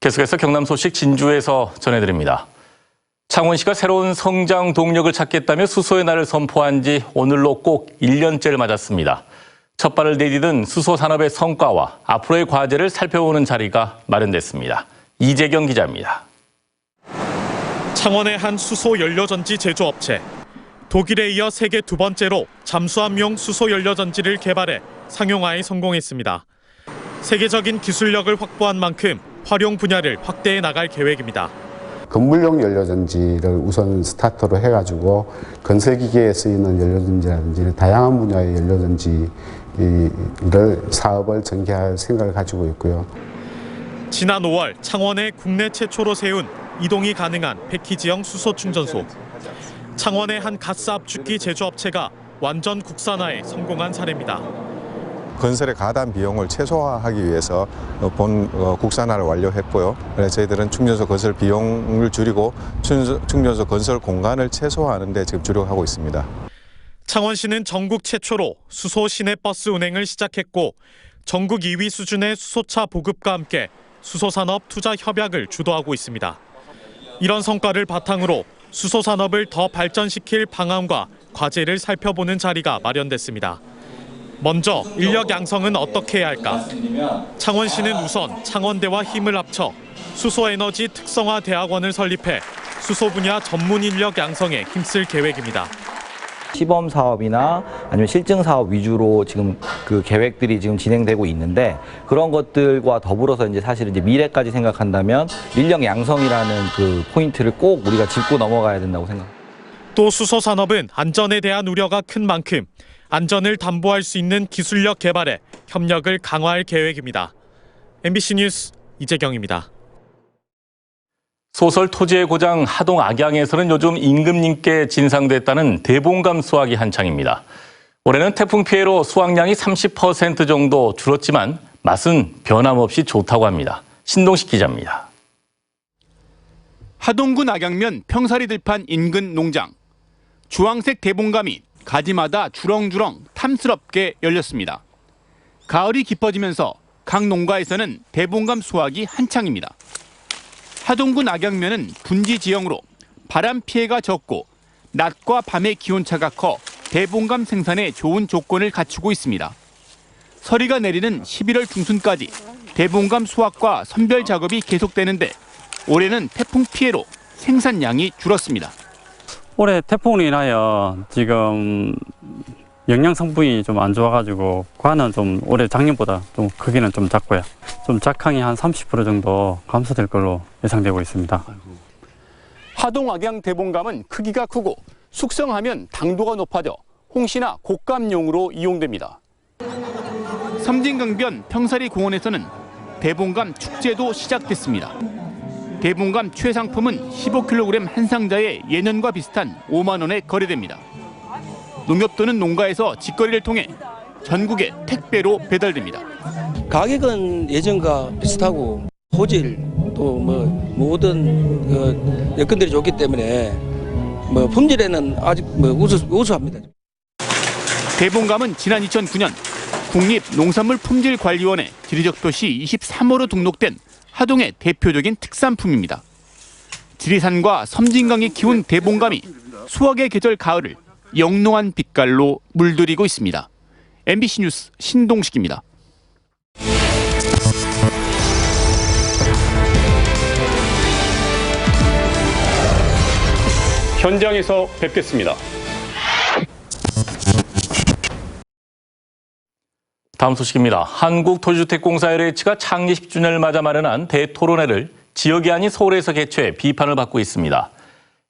계속해서 경남 소식 진주에서 전해드립니다. 창원시가 새로운 성장 동력을 찾겠다며 수소의 날을 선포한 지 오늘로 꼭 1년째를 맞았습니다. 첫 발을 내디딘 수소 산업의 성과와 앞으로의 과제를 살펴보는 자리가 마련됐습니다. 이재경 기자입니다. 창원의 한 수소 연료전지 제조업체. 독일에 이어 세계 두 번째로 잠수함용 수소 연료전지를 개발해 상용화에 성공했습니다. 세계적인 기술력을 확보한 만큼 활용 분야를 확대해 나갈 계획입니다. 건물용 연료전지를 우선 스타트로 해가지고 건설기계에 쓰이는 연료전지라든지 다양한 분야의 연료전지를 사업을 전개할 생각을 가지고 있고요. 지난 5월 창원에 국내 최초로 세운 이동이 가능한 패키지형 수소 충전소. 창원의 한 가스 압축기 제조업체가 완전 국산화에 성공한 사례입니다. 건설의 가단 비용을 최소화하기 위해서 국산화를 완료했고요. 그래서 저희들은 충전소 건설 비용을 줄이고 충전소 건설 공간을 최소화하는 데 지금 주력하고 있습니다. 창원시는 전국 최초로 수소 시내버스 운행을 시작했고 전국 2위 수준의 수소차 보급과 함께 수소산업 투자 협약을 주도하고 있습니다. 이런 성과를 바탕으로 수소산업을 더 발전시킬 방안과 과제를 살펴보는 자리가 마련됐습니다. 먼저 인력 양성은 어떻게 해야 할까? 창원시는 우선 창원대와 힘을 합쳐 수소에너지 특성화 대학원을 설립해 수소 분야 전문 인력 양성에 힘쓸 계획입니다. 시범 사업이나 아니면 실증 사업 위주로 지금 그 계획들이 지금 진행되고 있는데 그런 것들과 더불어서 이제 사실은 이제 미래까지 생각한다면 인력 양성이라는 그 포인트를 꼭 우리가 짚고 넘어가야 된다고 생각합니다. 또 수소 산업은 안전에 대한 우려가 큰 만큼 안전을 담보할 수 있는 기술력 개발에 협력을 강화할 계획입니다. MBC 뉴스 이재경입니다. 소설 토지의 고장 하동 악양에서는 요즘 임금님께 진상됐다는 대봉감 수확이 한창입니다. 올해는 태풍 피해로 수확량이 30% 정도 줄었지만 맛은 변함없이 좋다고 합니다. 신동식 기자입니다. 하동군 악양면 평사리 들판 인근 농장. 주황색 대봉감이 가지마다 주렁주렁 탐스럽게 열렸습니다. 가을이 깊어지면서 각 농가에서는 대봉감 수확이 한창입니다. 하동군 악양면은 분지 지형으로 바람 피해가 적고 낮과 밤의 기온차가 커 대봉감 생산에 좋은 조건을 갖추고 있습니다. 서리가 내리는 11월 중순까지 대봉감 수확과 선별 작업이 계속되는데 올해는 태풍 피해로 생산량이 줄었습니다. 올해 태풍으로 인하여 지금 영양 성분이 좀 안 좋아가지고 과는 좀 올해 작년보다 좀 크기는 좀 작고요. 좀 작황이 한 30% 정도 감소될 걸로 예상되고 있습니다. 하동 악양 대봉감은 크기가 크고 숙성하면 당도가 높아져 홍시나 곶감용으로 이용됩니다. 섬진강변 평사리 공원에서는 대봉감 축제도 시작됐습니다. 대봉감 최상품은 15kg 한 상자에 예년과 비슷한 5만 원에 거래됩니다. 농협 또는 농가에서 직거래를 통해 전국에 택배로 배달됩니다. 가격은 예전과 비슷하고 호질 또 뭐 모든 여건들이 좋기 때문에 뭐 품질에는 아직 뭐 우수합니다. 대봉감은 지난 2009년 국립농산물품질관리원회 지리적 도시 23호로 등록된 하동의 대표적인 특산품입니다. 지리산과 섬진강이 키운 대봉감이 수확의 계절 가을을 영롱한 빛깔로 물들이고 있습니다. MBC 뉴스 신동식입니다. 현장에서 뵙겠습니다. 다음 소식입니다. 한국토지주택공사 LH가 창립 10주년을 맞아 마련한 대토론회를 지역이 아닌 서울에서 개최해 비판을 받고 있습니다.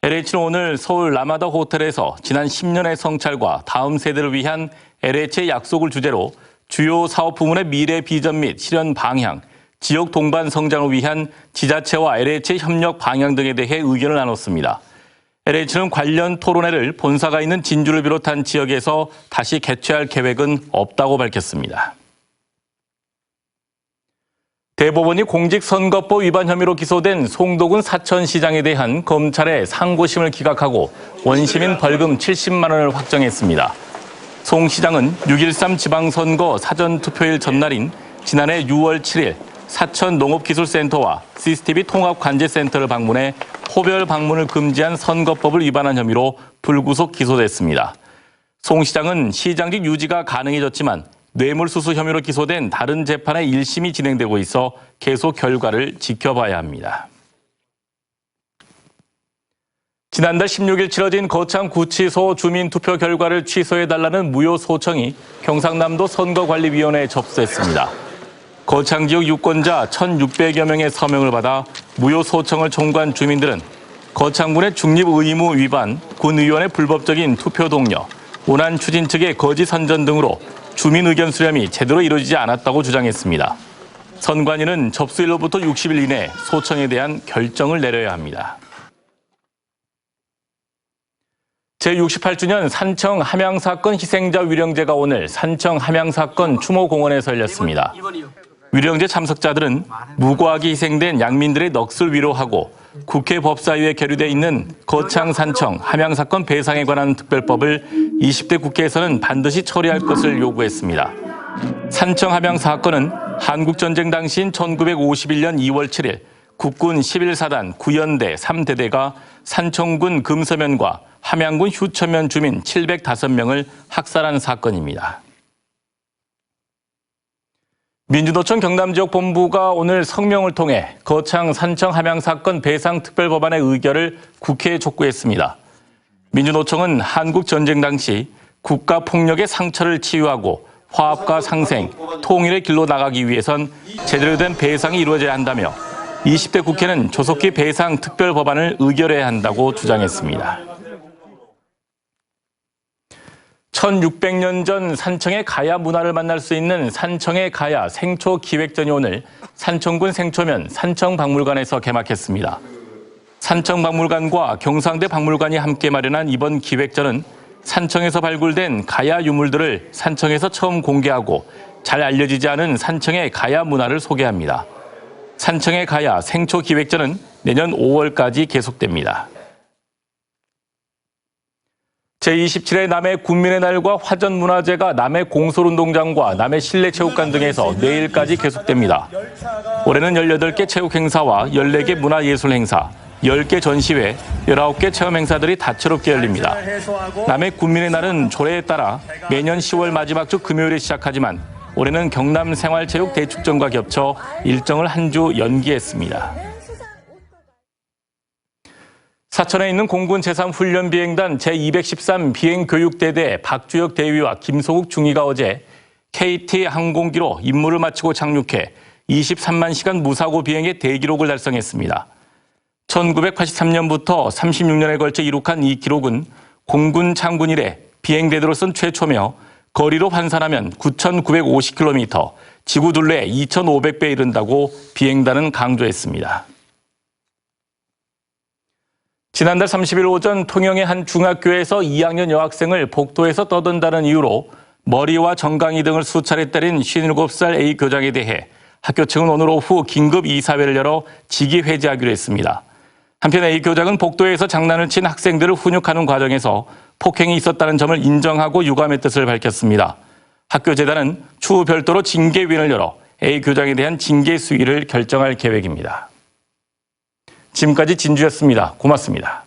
LH는 오늘 서울 라마다 호텔에서 지난 10년의 성찰과 다음 세대를 위한 LH의 약속을 주제로 주요 사업 부문의 미래 비전 및 실현 방향, 지역 동반 성장을 위한 지자체와 LH의 협력 방향 등에 대해 의견을 나눴습니다. LH는 관련 토론회를 본사가 있는 진주를 비롯한 지역에서 다시 개최할 계획은 없다고 밝혔습니다. 대법원이 공직선거법 위반 혐의로 기소된 송도군 사천시장에 대한 검찰의 상고심을 기각하고 원시민 벌금 70만 원을 확정했습니다. 송 시장은 6.13 지방선거 사전투표일 전날인 지난해 6월 7일 사천 농업기술센터와 CCTV 통합관제센터를 방문해 호별 방문을 금지한 선거법을 위반한 혐의로 불구속 기소됐습니다. 송 시장은 시장직 유지가 가능해졌지만 뇌물수수 혐의로 기소된 다른 재판의 1심이 진행되고 있어 계속 결과를 지켜봐야 합니다. 지난달 16일 치러진 거창구치소 주민투표 결과를 취소해달라는 무효 소청이 경상남도 선거관리위원회에 접수됐습니다. 거창 지역 유권자 1,600여 명의 서명을 받아 무효 소청을 청구한 주민들은 거창군의 중립 의무 위반, 군의원의 불법적인 투표 동료, 원안 추진 측의 거짓 선전 등으로 주민 의견 수렴이 제대로 이루어지지 않았다고 주장했습니다. 선관위는 접수일로부터 60일 이내 소청에 대한 결정을 내려야 합니다. 제68주년 산청 함양사건 희생자 위령제가 오늘 산청 함양사건 추모공원에서 열렸습니다. 위령제 참석자들은 무고하게 희생된 양민들의 넋을 위로하고 국회 법사위에 계류돼 있는 거창 산청 함양사건 배상에 관한 특별법을 20대 국회에서는 반드시 처리할 것을 요구했습니다. 산청 함양 사건은 한국전쟁 당시인 1951년 2월 7일 국군 11사단 9연대 3대대가 산청군 금서면과 함양군 휴천면 주민 705명을 학살한 사건입니다. 민주노총 경남지역본부가 오늘 성명을 통해 거창 산청 함양 사건 배상 특별법안의 의결을 국회에 촉구했습니다. 민주노총은 한국 전쟁 당시 국가 폭력의 상처를 치유하고 화합과 상생, 통일의 길로 나가기 위해선 제대로 된 배상이 이루어져야 한다며 20대 국회는 조속히 배상 특별법안을 의결해야 한다고 주장했습니다. 1600년 전 산청의 가야 문화를 만날 수 있는 산청의 가야 생초 기획전이 오늘 산청군 생초면 산청박물관에서 개막했습니다. 산청박물관과 경상대 박물관이 함께 마련한 이번 기획전은 산청에서 발굴된 가야 유물들을 산청에서 처음 공개하고 잘 알려지지 않은 산청의 가야 문화를 소개합니다. 산청의 가야 생초 기획전은 내년 5월까지 계속됩니다. 제27회 남해 군민의 날과 화전문화제가 남해 공솔운동장과 남해 실내체육관 등에서 내일까지 계속됩니다. 올해는 18개 체육행사와 14개 문화예술행사, 10개 전시회, 19개 체험행사들이 다채롭게 열립니다. 남해 군민의 날은 조례에 따라 매년 10월 마지막 주 금요일에 시작하지만 올해는 경남생활체육대축전과 겹쳐 일정을 한 주 연기했습니다. 사천에 있는 공군 제3훈련비행단 제213 비행교육대대 박주혁 대위와 김소국 중위가 어제 KT 항공기로 임무를 마치고 착륙해 23만 시간 무사고 비행의 대기록을 달성했습니다. 1983년부터 36년에 걸쳐 이룩한 이 기록은 공군 창군 이래 비행대대로선 최초며 거리로 환산하면 9,950km, 지구 둘레 2,500배에 이른다고 비행단은 강조했습니다. 지난달 30일 오전 통영의 한 중학교에서 2학년 여학생을 복도에서 떠든다는 이유로 머리와 정강이 등을 수차례 때린 57살 A 교장에 대해 학교 측은 오늘 오후 긴급 이사회를 열어 직위 해제하기로 했습니다. 한편 A 교장은 복도에서 장난을 친 학생들을 훈육하는 과정에서 폭행이 있었다는 점을 인정하고 유감의 뜻을 밝혔습니다. 학교재단은 추후 별도로 징계위원회를 열어 A 교장에 대한 징계 수위를 결정할 계획입니다. 지금까지 진주였습니다. 고맙습니다.